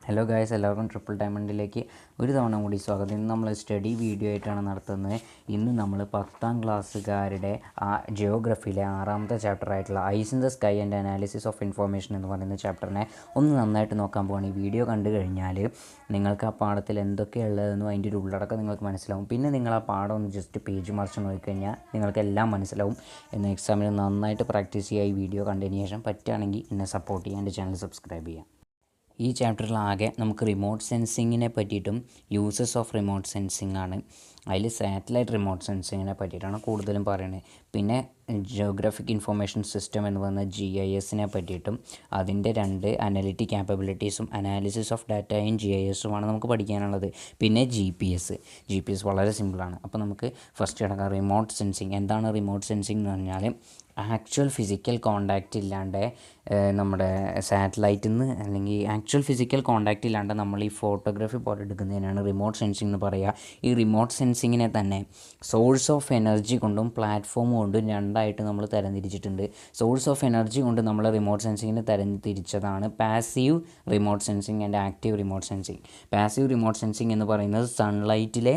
Hello guys, എല്ലാവർക്കും triple ഡയമണ്ടിലേക്ക് ഒരു തവണ കൂടി സ്വാഗതം. ഇന്ന് നമ്മൾ സ്റ്റഡി വീഡിയോ ആയിട്ടാണ് നടത്തുന്നത്. ഇന്ന് നമ്മൾ 10ാം ക്ലാസ്സുകാരുടെ ജിയോഗ്രഫിയിലെ 6ാമത്തെ ചാപ്റ്ററായിട്ടുള്ള ice in the sky and analysis of information എന്ന് പറയുന്ന ചാപ്റ്ററിനെ ഒന്ന് നന്നായിട്ട് നോക്കാൻ പോവാണ്. ഈ വീഡിയോ കണ്ടു കഴിഞ്ഞാൽ നിങ്ങൾക്ക് ആ പാഠത്തിൽ എന്തൊക്കെയുള്ളതെന്നും അതിൻ്റെ ഒരു ഉള്ളടക്കം നിങ്ങൾക്ക് മനസ്സിലാവും. പിന്നെ നിങ്ങൾ ആ പാഠം ഒന്ന് ജസ്റ്റ് പേജ് മറിച്ച് നോക്കിക്കഴിഞ്ഞാൽ നിങ്ങൾക്ക് എല്ലാം മനസ്സിലാവും. എന്ന് എക്സാമിന് നന്നായിട്ട് പ്രാക്ടീസ് ചെയ്യുക. ഈ വീഡിയോ കണ്ടതിന് ശേഷം പറ്റുകയാണെങ്കിൽ എന്നെ സപ്പോർട്ട് ചെയ്യുക, എൻ്റെ ചാനൽ സബ്സ്ക്രൈബ് ചെയ്യുക. ഈ ചാപ്റ്ററിലാകെ നമുക്ക് റിമോട്ട് സെൻസിങ്ങിനെ പറ്റിയിട്ടും യൂസസ് ഓഫ് റിമോട്ട് സെൻസിങ് ആണ്. അതിൽ സാറ്റലൈറ്റ് റിമോട്ട് സെൻസിങ്ങിനെ പറ്റിയിട്ടാണ് കൂടുതലും പറയുന്നത്. പിന്നെ ജിയോഗ്രാഫിക് ഇൻഫർമേഷൻ സിസ്റ്റം എന്ന് പറയുന്ന GISനെ പറ്റിയിട്ടും അതിൻ്റെ 2 അനലിറ്റിക് ക്യാപ്പബിലിറ്റീസും അനാലിസിസ് ഓഫ് ഡാറ്റ ഇൻ GISുമാണ് നമുക്ക് പഠിക്കാനുള്ളത്. പിന്നെ GPS വളരെ സിമ്പിളാണ്. അപ്പോൾ നമുക്ക് ഫസ്റ്റ് കിടക്കാം റിമോട്ട് സെൻസിങ്. എന്താണ് റിമോട്ട് സെൻസിങ് എന്ന് പറഞ്ഞാൽ ആക്ച്വൽ ഫിസിക്കൽ കോണ്ടാക്റ്റ് ഇല്ലാണ്ട് നമ്മുടെ സാറ്റലൈറ്റിൽ നിന്ന് അല്ലെങ്കിൽ ആക്ച്വൽ ഫിസിക്കൽ കോണ്ടാക്റ്റ് ഇല്ലാണ്ട് നമ്മൾ ഈ ഫോട്ടോഗ്രാഫി പോലെ എടുക്കുന്നതിനാണ് റിമോട്ട് സെൻസിങ് എന്ന് പറയുക. ഈ റിമോട്ട് സെൻസിങ്ങിനെ തന്നെ സോഴ്സ് ഓഫ് എനർജി കൊണ്ടും പ്ലാറ്റ്ഫോം കൊണ്ടും രണ്ടായിട്ട് നമ്മൾ തരംതിരിച്ചിട്ടുണ്ട്. സോഴ്സ് ഓഫ് എനർജി കൊണ്ട് നമ്മൾ റിമോട്ട് സെൻസിങ്ങിനെ തരംതിരിച്ചതാണ് passive remote sensing and active remote sensing. Passive remote sensing എന്ന് പറയുന്നത് സൺലൈറ്റിലെ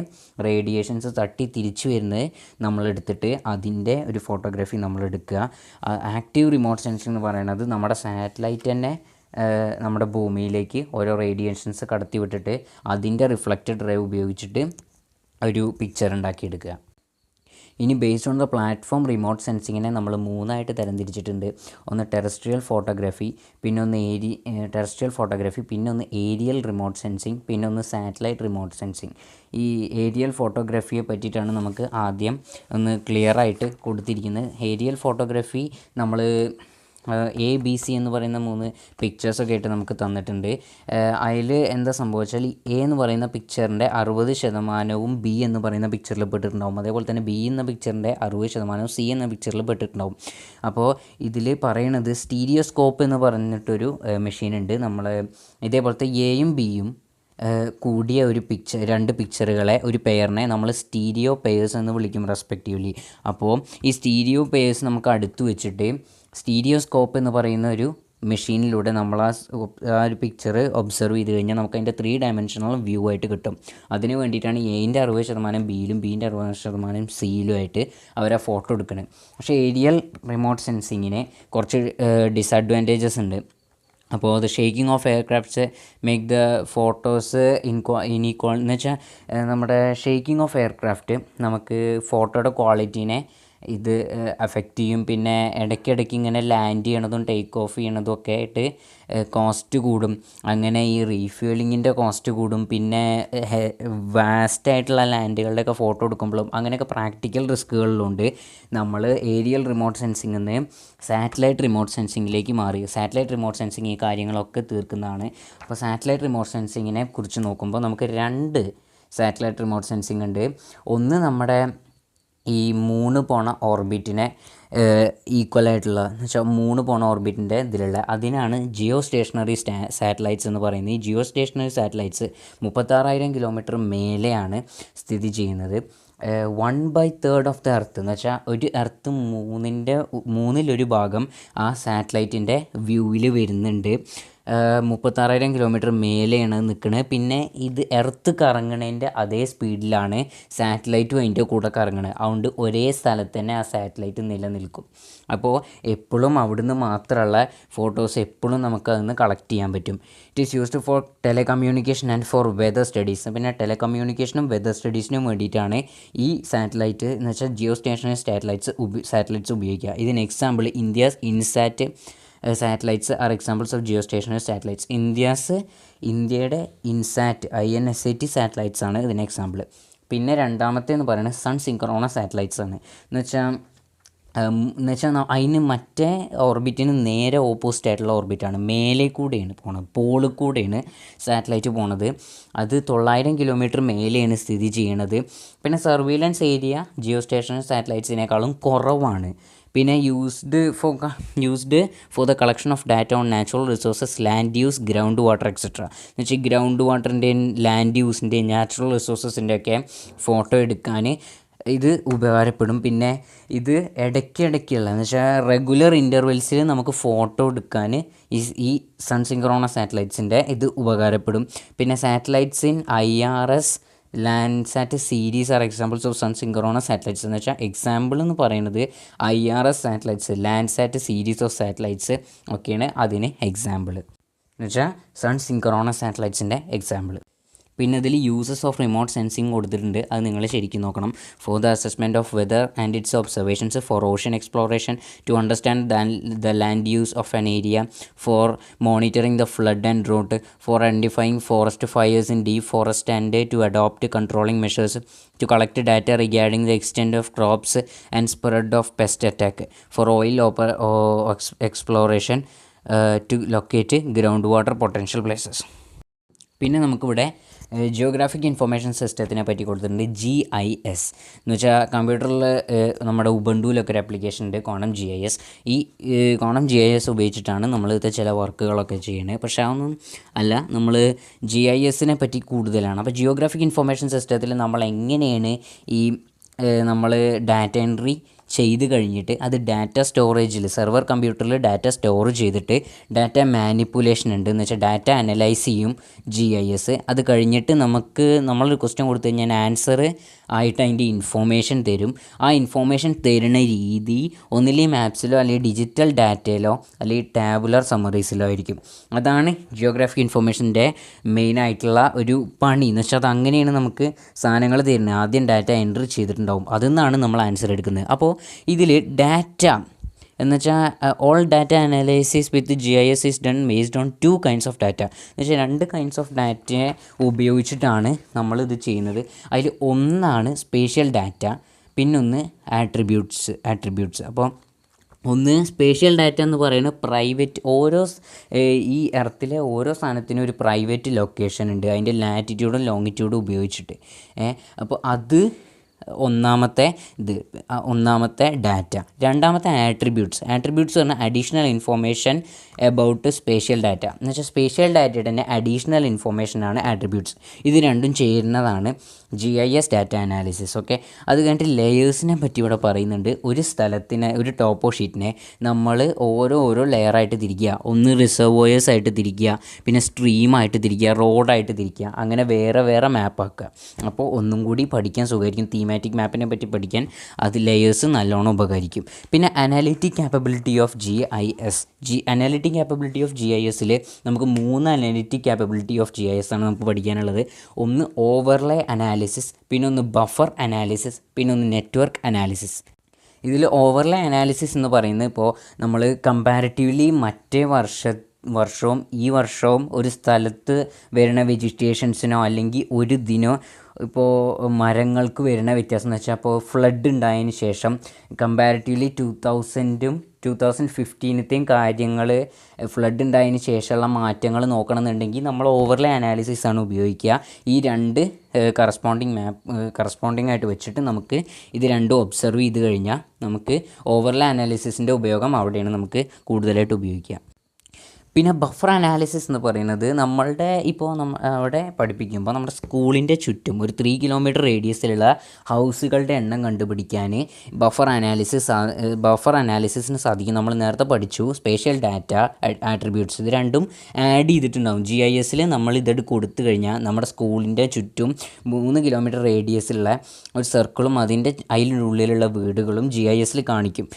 റേഡിയേഷൻസ് തട്ടി തിരിച്ചു വരുന്നത് നമ്മളെടുത്തിട്ട് അതിൻ്റെ ഒരു ഫോട്ടോഗ്രാഫി നമ്മളെടുക്കുക. ആക്റ്റീവ് റിമോട്ട് സെൻസിങ് എന്ന് പറയുന്നത് നമ്മുടെ സാറ്റലൈറ്റ് തന്നെ നമ്മുടെ ഭൂമിയിലേക്ക് ഓരോ റേഡിയേഷൻസ് കടത്തി വിട്ടിട്ട് അതിൻ്റെ റിഫ്ലക്റ്റഡ് റേ ഉപയോഗിച്ചിട്ട് ഒരു പിക്ചർ ഉണ്ടാക്കിയെടുക്കുക. ഇനി based on the platform remote സെൻസിങ്ങിനെ നമ്മൾ 3ആയിട്ട് തരംതിരിച്ചിട്ടുണ്ട്. ഒന്ന് ടെറസ്ട്രിയൽ ഫോട്ടോഗ്രാഫി, പിന്നെ ഒന്ന് ടെറസ്ട്രിയൽ ഫോട്ടോഗ്രാഫി, പിന്നെ ഒന്ന് ഏരിയൽ റിമോട്ട് സെൻസിങ്, പിന്നെ ഒന്ന് സാറ്റലൈറ്റ് റിമോട്ട് സെൻസിങ്. ഈ ഏരിയൽ ഫോട്ടോഗ്രാഫിയെ പറ്റിയിട്ടാണ് നമുക്ക് ആദ്യം ഒന്ന് ക്ലിയറായിട്ട് കൊടുത്തിരിക്കുന്നത്. ഏരിയൽ ഫോട്ടോഗ്രാഫി നമ്മൾ ABC എന്ന് പറയുന്ന 3 പിക്ചേഴ്സൊക്കെ ആയിട്ട് നമുക്ക് തന്നിട്ടുണ്ട്. അതിൽ എന്താ സംഭവിച്ചാൽ A എന്ന് പറയുന്ന പിക്ചറിൻ്റെ 60% B എന്ന് പറയുന്ന പിക്ചറിൽ പെട്ടിട്ടുണ്ടാവും. അതേപോലെ തന്നെ B എന്ന പിക്ചറിൻ്റെ 60% C എന്ന പിക്ചറിൽ പെട്ടിട്ടുണ്ടാവും. അപ്പോൾ ഇതിൽ പറയണത് സ്റ്റീരിയോസ്കോപ്പ് എന്ന് പറഞ്ഞിട്ടൊരു മെഷീനുണ്ട്. നമ്മൾ ഇതേപോലത്തെ Aയും Bയും കൂടിയ ഒരു രണ്ട് പിക്ചറുകളെ ഒരു പെയറിനെ നമ്മൾ സ്റ്റീരിയോ പെയേഴ്സ് എന്ന് വിളിക്കും റെസ്പെക്റ്റീവ്ലി. അപ്പോൾ ഈ സ്റ്റീരിയോ പെയേഴ്സ് നമുക്ക് അടുത്ത് വെച്ചിട്ട് സ്റ്റീരിയോസ്കോപ്പ് എന്ന് പറയുന്ന ഒരു മെഷീനിലൂടെ നമ്മൾ ആ ഒരു പിക്ചർ ഒബ്സർവ് ചെയ്ത് കഴിഞ്ഞാൽ നമുക്ക് അതിൻ്റെ 3 ഡയമെൻഷണൽ വ്യൂ ആയിട്ട് കിട്ടും. അതിന് വേണ്ടിയിട്ടാണ് Aൻ്റെ 60% Bയിലും Bൻ്റെ 60% Cയിലും ആയിട്ട് അവർ ആ ഫോട്ടോ എടുക്കുന്നത്. പക്ഷേ ഏരിയൽ റിമോട്ട് സെൻസിങ്ങിന് കുറച്ച് ഡിസഡ്വാൻറ്റേജസ് ഉണ്ട്. അപ്പോൾ the shaking of aircrafts make the photos unequal എന്ന് വെച്ചാൽ നമ്മുടെ ഷേക്കിംഗ് ഓഫ് എയർക്രാഫ്റ്റ് നമുക്ക് ഫോട്ടോയുടെ ക്വാളിറ്റീനെ ഇത് അഫക്റ്റ് ചെയ്യും. പിന്നെ ഇടയ്ക്കിടയ്ക്ക് ഇങ്ങനെ ലാൻഡ് ചെയ്യണതും ടേക്ക് ഓഫ് ചെയ്യണതും ഒക്കെ ആയിട്ട് കോസ്റ്റ് കൂടും. അങ്ങനെ ഈ റീഫ്യൂലിങ്ങിൻ്റെ കോസ്റ്റ് കൂടും. പിന്നെ വാസ്റ്റായിട്ടുള്ള ലാൻഡുകളുടെയൊക്കെ ഫോട്ടോ എടുക്കുമ്പോഴും അങ്ങനെയൊക്കെ പ്രാക്ടിക്കൽ റിസ്കുകളിലുണ്ട്. നമ്മൾ ഏരിയൽ റിമോട്ട് സെൻസിങ്ങിൽ നിന്ന് സാറ്റലൈറ്റ് റിമോട്ട് സെൻസിങ്ങിലേക്ക് മാറി. സാറ്റലൈറ്റ് റിമോട്ട് സെൻസിങ് ഈ കാര്യങ്ങളൊക്കെ തീർക്കുന്നതാണ്. അപ്പോൾ സാറ്റലൈറ്റ് റിമോട്ട് സെൻസിങ്ങിനെ കുറിച്ച് നോക്കുമ്പോൾ നമുക്ക് 2 സാറ്റലൈറ്റ് റിമോട്ട് സെൻസിങ് ഉണ്ട്. ഒന്ന് നമ്മുടെ ഈ 3 പോണ ഓർബിറ്റിനെ ഈക്വലായിട്ടുള്ള എന്ന് വെച്ചാൽ 3 പോണ ഓർബിറ്റിൻ്റെ ഇതിലുള്ള അതിനാണ് ജിയോ സ്റ്റേഷണറി സാറ്റലൈറ്റ്സ് എന്ന് പറയുന്നത്. ഈ ജിയോ സ്റ്റേഷണറി സാറ്റലൈറ്റ്സ് 36,000 കിലോമീറ്റർ മേലെയാണ് സ്ഥിതി ചെയ്യുന്നത്. 1/3 ഓഫ് ദ എർത്ത് എന്ന് വെച്ചാൽ ഒരു എർത്ത് 3/3 ഭാഗം ആ സാറ്റലൈറ്റിൻ്റെ വ്യൂവിൽ വരുന്നുണ്ട്. 36,000 കിലോമീറ്റർ മേലെയാണ് നിൽക്കുന്നത്. പിന്നെ ഇത് എർത്ത് കറങ്ങണതിൻ്റെ അതേ സ്പീഡിലാണ് സാറ്റലൈറ്റും അതിൻ്റെ കൂടെ കറങ്ങണത്. അതുകൊണ്ട് ഒരേ സ്ഥലത്ത് തന്നെ ആ സാറ്റലൈറ്റ് നിലനിൽക്കും. അപ്പോൾ എപ്പോഴും അവിടുന്ന് മാത്രമുള്ള ഫോട്ടോസ് എപ്പോഴും നമുക്ക് അതിൽ നിന്ന് കളക്ട് ചെയ്യാൻ പറ്റും. It is used for telecommunication and for weather studies. പിന്നെ ടെലികമ്മ്യൂണിക്കേഷനും വെതർ സ്റ്റഡീസിനും വേണ്ടിയിട്ടാണ് ഈ സാറ്റലൈറ്റ് എന്ന് വെച്ചാൽ ജിയോ സ്റ്റേഷണറി സാറ്റലൈറ്റ്സ് ഉപയോഗിക്കുക. ഇതിന് example India's INSAT satellites are examples of geostationary satellites. ഇന്ത്യയുടെ ഇൻസാറ്റ് INSAT സാറ്റലൈറ്റ്സ് ആണ് ഇതിന് എക്സാമ്പിൾ. പിന്നെ രണ്ടാമത്തെ എന്ന് പറയുന്നത് സൺ സിൻക്രോണസ് സാറ്റലൈറ്റ്സ് ആണ്. എന്ന് വെച്ചാൽ അതിന് മറ്റേ ഓർബിറ്റിന് നേരെ ഓപ്പോസിറ്റ് ആയിട്ടുള്ള ഓർബിറ്റാണ്. മേലെ കൂടെയാണ് പോണത്, പോളിൽ കൂടെയാണ് സാറ്റലൈറ്റ് പോണത്. അത് 900 കിലോമീറ്റർ മേലെയാണ് സ്ഥിതി ചെയ്യണത്. പിന്നെ സർവീലൻസ് ഏരിയ ജിയോ സ്റ്റേഷണറി സാറ്റലൈറ്റ്സിനേക്കാളും കുറവാണ്. പിന്നെ used for the collection of data on natural resources, land use, ground water etcetera. എന്ന് വെച്ചാൽ ഗ്രൗണ്ട് വാട്ടറിൻ്റെയും ലാൻഡ് യൂസിൻ്റെയും നാച്ചുറൽ റിസോഴ്സസിൻ്റെ ഒക്കെ ഫോട്ടോ എടുക്കാൻ ഇത് ഉപകാരപ്പെടും. പിന്നെ ഇത് ഇടയ്ക്കിടയ്ക്കുള്ള എന്ന് വെച്ചാൽ റെഗുലർ ഇൻ്റർവെൽസിൽ നമുക്ക് ഫോട്ടോ എടുക്കാൻ ഈ സൺ സിങ്ക്രോണസ് സാറ്റലൈറ്റ്സിൻ്റെ ഇത് ഉപകാരപ്പെടും. പിന്നെ satellites in IRS Landsat series are examples of sun synchronous satellites എന്ന് വെച്ചാൽ എക്സാമ്പിൾ എന്ന് പറയുന്നത് IRS satellites Landsat series of satellites ഒക്കെയാണ് അതിന് എക്സാമ്പിൾ എന്ന് വെച്ചാൽ സൺ സിങ്ക്രോണസ് സാറ്റലൈറ്റ്സിൻ്റെ എക്സാമ്പിൾ. പിന്നെ ഇതിൽ യൂസസ് ഓഫ് റിമോട്ട് സെൻസിങ് കൊടുത്തിട്ടുണ്ട്, അത് നിങ്ങൾ ശരിക്കും നോക്കണം. For the assessment of weather and its observations, for ocean exploration, to understand the land use of an area, for monitoring the flood and drought, for identifying forest fires in deep forest and to adopt controlling measures, to collect data regarding the extent of crops and spread of pest attack, for oil exploration, to locate groundwater potential places. പിന്നെ നമുക്കിവിടെ geographic information സിസ്റ്റത്തിനെ പറ്റി കൊടുത്തിട്ടുണ്ട് GIS എന്ന് വെച്ചാൽ കമ്പ്യൂട്ടറിൽ നമ്മുടെ ഉബണ്ടുവിലൊക്കെ ഒരു application ഉണ്ട് കോണം GIS. ഈ കോണം GIS ഉപയോഗിച്ചിട്ടാണ് നമ്മൾ ഇത് ചില വർക്കുകളൊക്കെ ചെയ്യുന്നത്. പക്ഷേ അതൊന്നും അല്ല, നമ്മൾ GISനെ പറ്റി കൂടുതലാണ്. അപ്പോൾ ജിയോഗ്രാഫിക് ഇൻഫർമേഷൻ സിസ്റ്റത്തിൽ നമ്മൾ എങ്ങനെയാണ് ഈ നമ്മൾ ഡാറ്റ എൻട്രി ചെയ്ത് കഴിഞ്ഞിട്ട് അത് ഡാറ്റ സ്റ്റോറേജിൽ സെർവർ കമ്പ്യൂട്ടറിൽ ഡാറ്റ സ്റ്റോർ ചെയ്തിട്ട് ഡാറ്റ മാനിപ്പുലേഷൻ ഉണ്ട് എന്ന് വെച്ചാൽ ഡാറ്റ അനലൈസ് ചെയ്യും GIS. അത് കഴിഞ്ഞിട്ട് നമ്മളൊരു ക്വസ്റ്റ്യൻ കൊടുത്തു കഴിഞ്ഞാൽ ആൻസർ ആയിട്ട് അതിൻ്റെ ഇൻഫോർമേഷൻ തരും. ആ ഇൻഫോർമേഷൻ തരുന്ന രീതി ഒന്നില്ലെങ്കിൽ മാപ്സിലോ അല്ലെങ്കിൽ ഡിജിറ്റൽ ഡാറ്റയിലോ അല്ലെങ്കിൽ ടാബുലർ സമ്മറീസിലോ ആയിരിക്കും. അതാണ് ജിയോഗ്രാഫിക് ഇൻഫർമേഷൻ്റെ മെയിനായിട്ടുള്ള ഒരു പണി എന്ന് വെച്ചാൽ അത് അങ്ങനെയാണ് നമുക്ക് സാധനങ്ങൾ തരുന്നത്. ആദ്യം ഡാറ്റ എൻട്രി ചെയ്തിട്ടുണ്ടാവും, അതിൽ നിന്നാണ് നമ്മൾ ആൻസർ എടുക്കുന്നത്. അപ്പോൾ ഇതിൽ ഡാറ്റ എന്ന് വെച്ചാൽ all data analysis with GIS is done based on 2 kinds of data എന്ന് വെച്ചാൽ 2 kinds ഓഫ് ഡാറ്റയെ ഉപയോഗിച്ചിട്ടാണ് നമ്മളിത് ചെയ്യുന്നത്. അതിൽ ഒന്നാണ് സ്പേഷ്യൽ ഡാറ്റ, പിന്നൊന്ന് ആട്രിബ്യൂട്ട്സ്. അപ്പോൾ ഒന്ന് സ്പേഷ്യൽ ഡാറ്റ എന്ന് പറയുന്നത് പ്രൈവറ്റ്, ഈ എർത്തിലെ ഓരോ സാധനത്തിനും ഒരു പ്രൈവറ്റ് ലൊക്കേഷൻ ഉണ്ട് അതിൻ്റെ ലാറ്റിറ്റ്യൂഡും ലോങ്ങിറ്റ്യൂഡും ഉപയോഗിച്ചിട്ട്. അപ്പോൾ അത് ഒന്നാമത്തെ ഡാറ്റ. രണ്ടാമത്തെ ആട്രിബ്യൂട്ട്സ് പറഞ്ഞാൽ additional information about spatial data എന്ന് വെച്ചാൽ സ്പേഷ്യൽ ഡാറ്റയുടെ തന്നെ അഡീഷണൽ ഇൻഫോർമേഷനാണ് ആട്രിബ്യൂട്ട്സ്. ഇത് രണ്ടും ചേരുന്നതാണ് GIS ഡാറ്റ അനാലിസിസ്. ഓക്കെ, അത് കഴിഞ്ഞിട്ട് ലെയേഴ്സിനെ പറ്റി ഇവിടെ പറയുന്നുണ്ട്. ഒരു സ്ഥലത്തിനെ, ഒരു ടോപ്പോ ഷീറ്റിനെ നമ്മൾ ഓരോ ലെയറായിട്ട് തിരിക്കുക. ഒന്ന് റിസർവോയേഴ്സ് ആയിട്ട് തിരിക്കുക, പിന്നെ സ്ട്രീമായിട്ട് തിരിക്കുക, റോഡായിട്ട് തിരിക്കുക, അങ്ങനെ വേറെ മാപ്പാക്കുക. അപ്പോൾ ഒന്നും കൂടി പഠിക്കാൻ സുഖമായിരിക്കും. തീമാറ്റിക് മാപ്പിനെ പറ്റി പഠിക്കാൻ അത് ലെയേഴ്സ് നല്ലോണം ഉപകരിക്കും. പിന്നെ അനാലിറ്റിക് ക്യാപ്പബിലിറ്റി ഓഫ് GISൽ നമുക്ക് 3 അനാലിറ്റിക് ക്യാപ്പബിലിറ്റി ഓഫ് GIS ആണ് നമുക്ക് പഠിക്കാനുള്ളത്. ഒന്ന് ഓവർലേ അനാലിസിസ്, പിന്നെ ഒന്ന് ബഫർ അനാലിസിസ്, പിന്നെ ഒന്ന് നെറ്റ്വർക്ക് അനാലിസിസ്. ഇതിൽ ഓവർലേ അനാലിസിസ് എന്ന് പറയുന്നത് ഇപ്പോൾ നമ്മൾ കമ്പാരിറ്റീവ്ലി മറ്റേ വർഷവും ഈ വർഷവും ഒരു സ്ഥലത്ത് വരുന്ന വെജിറ്റേഷൻസിനോ അല്ലെങ്കിൽ ഒരു ദിനോ ഇപ്പോൾ മരങ്ങൾക്ക് വരുന്ന വ്യത്യാസം എന്ന് വെച്ചാൽ ഇപ്പോൾ ഫ്ലഡ് ഉണ്ടായതിന് ശേഷം കമ്പാരിറ്റീവ്ലി 2015 കാര്യങ്ങൾ ഫ്ലഡ് ഉണ്ടായതിന് ശേഷമുള്ള മാറ്റങ്ങൾ നോക്കണമെന്നുണ്ടെങ്കിൽ നമ്മൾ ഓവർലേ അനാലിസിസ് ആണ് ഉപയോഗിക്കുക. ഈ 2 കറസ്പോണ്ടിങ് ആയിട്ട് വെച്ചിട്ട് നമുക്ക് ഇത് രണ്ടും ഒബ്സർവ് ചെയ്ത് കഴിഞ്ഞാൽ നമുക്ക് ഓവർലേ അനാലിസിസിൻ്റെ ഉപയോഗം അവിടെയാണ് നമുക്ക് കൂടുതലായിട്ട് ഉപയോഗിക്കുക. പിന്നെ ബഫർ അനാലിസിസ് എന്ന് പറയുന്നത് നമ്മളുടെ ഇപ്പോൾ അവിടെ പഠിപ്പിക്കുമ്പോൾ നമ്മുടെ സ്കൂളിൻ്റെ ചുറ്റും ഒരു 3 കിലോമീറ്റർ റേഡിയസിലുള്ള ഹൗസുകളുടെ എണ്ണം കണ്ടുപിടിക്കാൻ ബഫർ അനാലിസിസിന് സാധിക്കും. നമ്മൾ നേരത്തെ പഠിച്ചു സ്പേഷ്യൽ ഡാറ്റ, ആട്രിബ്യൂട്ട്സ്, ഇത് രണ്ടും ആഡ് ചെയ്തിട്ടുണ്ടാവും. GISൽ നമ്മൾ ഇതെട് കൊടുത്തു കഴിഞ്ഞാൽ നമ്മുടെ സ്കൂളിൻ്റെ ചുറ്റും 3 കിലോമീറ്റർ റേഡിയസിലുള്ള ഒരു സർക്കിളും അതിനുള്ളിലുള്ള വീടുകളും GISൽ കാണിക്കും.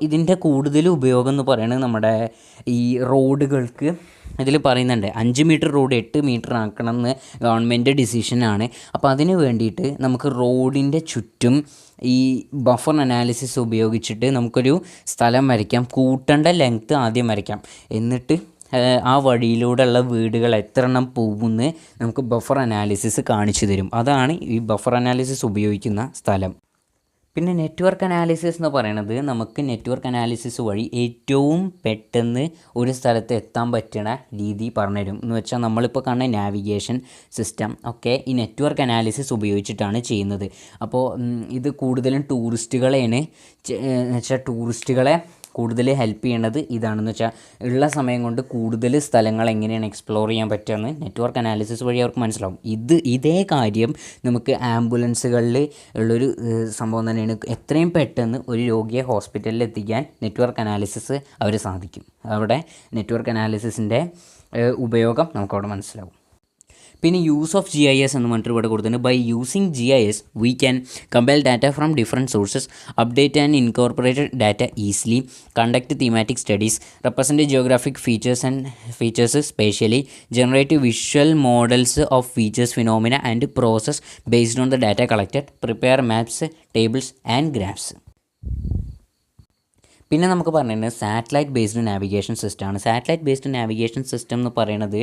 ഇതിൻ്റെ കൂടുതൽ ഉപയോഗം എന്ന് പറയുന്നത് നമ്മുടെ ഈ റോഡുകൾക്ക് ഇതിൽ പറയുന്നുണ്ട് 5 മീറ്റർ റോഡ് 8 മീറ്റർ ആക്കണം എന്ന് ഗവൺമെൻറ് ഡിസിഷനാണ്. അപ്പോൾ അതിന് വേണ്ടിയിട്ട് നമുക്ക് റോഡിൻ്റെ ചുറ്റും ഈ ബഫർ അനാലിസിസ് ഉപയോഗിച്ചിട്ട് നമുക്കൊരു സ്ഥലം വരയ്ക്കാം. കൂട്ടേണ്ട ലെങ്ത്ത് ആദ്യം വരയ്ക്കാം, എന്നിട്ട് ആ വഴിയിലൂടെയുള്ള വീടുകൾ എത്ര എണ്ണം പോകുമെന്ന് നമുക്ക് ബഫർ അനാലിസിസ് കാണിച്ചു തരും. അതാണ് ഈ ബഫർ അനാലിസിസ് ഉപയോഗിക്കുന്ന സ്ഥലം. പിന്നെ നെറ്റ്വർക്ക് അനാലിസിസ് എന്ന് പറയുന്നത് നമുക്ക് നെറ്റ്വർക്ക് അനാലിസിസ് വഴി ഏറ്റവും പെട്ടെന്ന് ഒരു സ്ഥലത്ത് എത്താൻ പറ്റുന്ന രീതി പറഞ്ഞുതരും. എന്ന് വെച്ചാൽ നമ്മളിപ്പോൾ കാണുന്ന നാവിഗേഷൻ സിസ്റ്റം ഒക്കെ ഈ നെറ്റ്വർക്ക് അനാലിസിസ് ഉപയോഗിച്ചിട്ടാണ് ചെയ്യുന്നത്. അപ്പോൾ ഇത് കൂടുതലും ടൂറിസ്റ്റുകളെയാണ് ടൂറിസ്റ്റുകളെ കൂടുതൽ ഹെൽപ്പ് ചെയ്യണത് ഇതാണെന്ന് വെച്ചാൽ ഉള്ള സമയം കൊണ്ട് കൂടുതൽ സ്ഥലങ്ങൾ എങ്ങനെയാണ് എക്സ്പ്ലോർ ചെയ്യാൻ പറ്റുകയെന്ന് നെറ്റ്വർക്ക് അനാലിസിസ് വഴി അവർക്ക് മനസ്സിലാവും. ഇതേ കാര്യം നമുക്ക് ആംബുലൻസുകളിൽ ഉള്ളൊരു സംഭവം തന്നെയാണ്. എത്രയും പെട്ടെന്ന് ഒരു രോഗിയെ ഹോസ്പിറ്റലിൽ എത്തിക്കാൻ നെറ്റ്വർക്ക് അനാലിസിസ് അവർ സാധിക്കും. അവിടെ നെറ്റ്വർക്ക് അനാലിസിസിൻ്റെ ഉപയോഗം നമുക്കവിടെ മനസ്സിലാവും. പിന്നെ യൂസ് ഓഫ് GIS എന്ന് പറഞ്ഞിട്ട് ഇവിടെ കൊടുത്തിട്ടുണ്ട്. By using GIS we can compile data from different sources, update and incorporated data easily, conduct thematic studies, represent geographic features spatially, generate visual models of features phenomena and process based on the data collected, prepare maps, tables and graphs. പിന്നെ നമുക്ക് പറഞ്ഞിട്ടുണ്ട് satellite based navigation സിസ്റ്റമാണ്. Satellite based navigation system എന്ന് പറയുന്നത്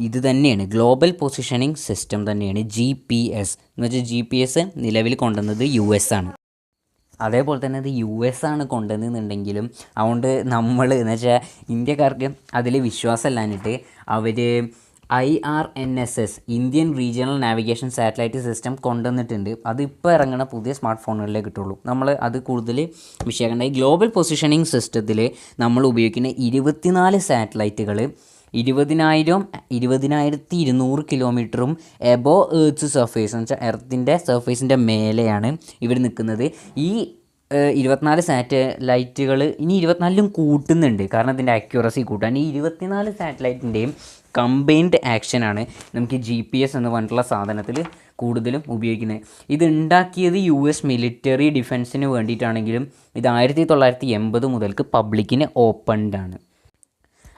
ഇത് തന്നെയാണ്, global positioning system തന്നെയാണ്. GPS എന്ന് വെച്ചാൽ GPS നിലവിൽ കൊണ്ടുവന്നത് US ആണ്. അതേപോലെ തന്നെ അത് US ആണ് കൊണ്ടുവന്നെന്നുണ്ടെങ്കിലും അതുകൊണ്ട് നമ്മൾ എന്ന് വെച്ചാൽ ഇന്ത്യക്കാർക്ക് അതിൽ വിശ്വാസമില്ലാഞ്ഞിട്ട് അവർ IRNSS Indian regional navigation satellite system കൊണ്ടുവന്നിട്ടുണ്ട്. അതിപ്പോൾ ഇറങ്ങുന്ന പുതിയ സ്മാർട്ട് ഫോണുകളിലേ കിട്ടുള്ളൂ. നമ്മൾ അത് കൂടുതൽ വിഷയമുണ്ട്. ഈ ഗ്ലോബൽ പൊസിഷനിങ് സിസ്റ്റത്തിൽ നമ്മൾ ഉപയോഗിക്കുന്ന 24 സാറ്റലൈറ്റുകൾ 20,200 കിലോമീറ്ററും എബോ എർത്ത് സർഫേസ് എന്ന് വെച്ചാൽ എർത്തിൻ്റെ സർഫേസിൻ്റെ മേലെയാണ് ഇവർ നിൽക്കുന്നത്. ഈ 24 സാറ്റലൈറ്റുകൾ ഇനി 24ലും കൂട്ടുന്നുണ്ട്, കാരണം ഇതിൻ്റെ അക്യൂറസി കൂട്ടാൻ. ഈ 24 സാറ്റലൈറ്റിൻ്റെയും കമ്പൈൻഡ് ആക്ഷനാണ് നമുക്ക് GPS എന്ന് പറഞ്ഞിട്ടുള്ള സാധനത്തിൽ കൂടുതലും ഉപയോഗിക്കുന്നത്. ഇത് ഉണ്ടാക്കിയത് US മിലിറ്ററി ഡിഫൻസിന് വേണ്ടിയിട്ടാണെങ്കിലും ഇത് 1980 മുതൽക്ക് പബ്ലിക്കിന് ഓപ്പൺഡാണ്.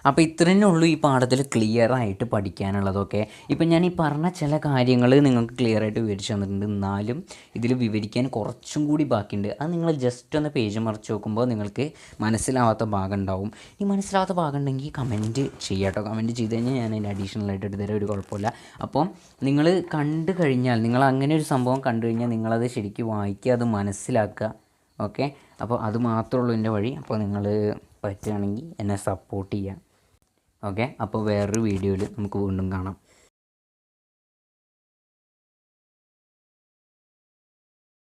അപ്പോൾ ഇത്രയേ ഉള്ളൂ ഈ പാഠത്തിൽ ക്ലിയറായിട്ട് പഠിക്കാനുള്ളതൊക്കെ. ഇപ്പം ഞാൻ ഈ പറഞ്ഞ ചില കാര്യങ്ങൾ നിങ്ങൾക്ക് ക്ലിയറായിട്ട് വിവരിച്ച് തന്നിട്ടുണ്ട്. എന്നാലും ഇതിൽ വിവരിക്കാൻ കുറച്ചും കൂടി ബാക്കിയുണ്ട്. അത് നിങ്ങൾ ജസ്റ്റ് ഒന്ന് പേജ് മറിച്ച് നോക്കുമ്പോൾ നിങ്ങൾക്ക് മനസ്സിലാവാത്ത ഭാഗം ഉണ്ടാവും. ഈ മനസ്സിലാവാത്ത ഭാഗം ഉണ്ടെങ്കിൽ കമൻറ്റ് ചെയ്യാം കേട്ടോ. കമൻറ്റ് ചെയ്ത് കഴിഞ്ഞാൽ ഞാൻ അതിന് അഡീഷണലായിട്ട് എടുത്തുതരാം, ഒരു കുഴപ്പമില്ല. അപ്പോൾ നിങ്ങൾ കണ്ടു കഴിഞ്ഞാൽ, നിങ്ങൾ അങ്ങനെ ഒരു സംഭവം കണ്ടു കഴിഞ്ഞാൽ നിങ്ങളത് ശരിക്കും വായിക്കുക, അത് മനസ്സിലാക്കുക. ഓക്കെ, അപ്പോൾ അത് മാത്രമേ ഉള്ളൂ എൻ്റെ വഴി. അപ്പോൾ നിങ്ങൾ പറ്റുകയാണെങ്കിൽ എന്നെ സപ്പോർട്ട് ചെയ്യുക. ഓക്കെ, അപ്പോൾ വേറൊരു വീഡിയോയിൽ നമുക്ക് വീണ്ടും കാണാം.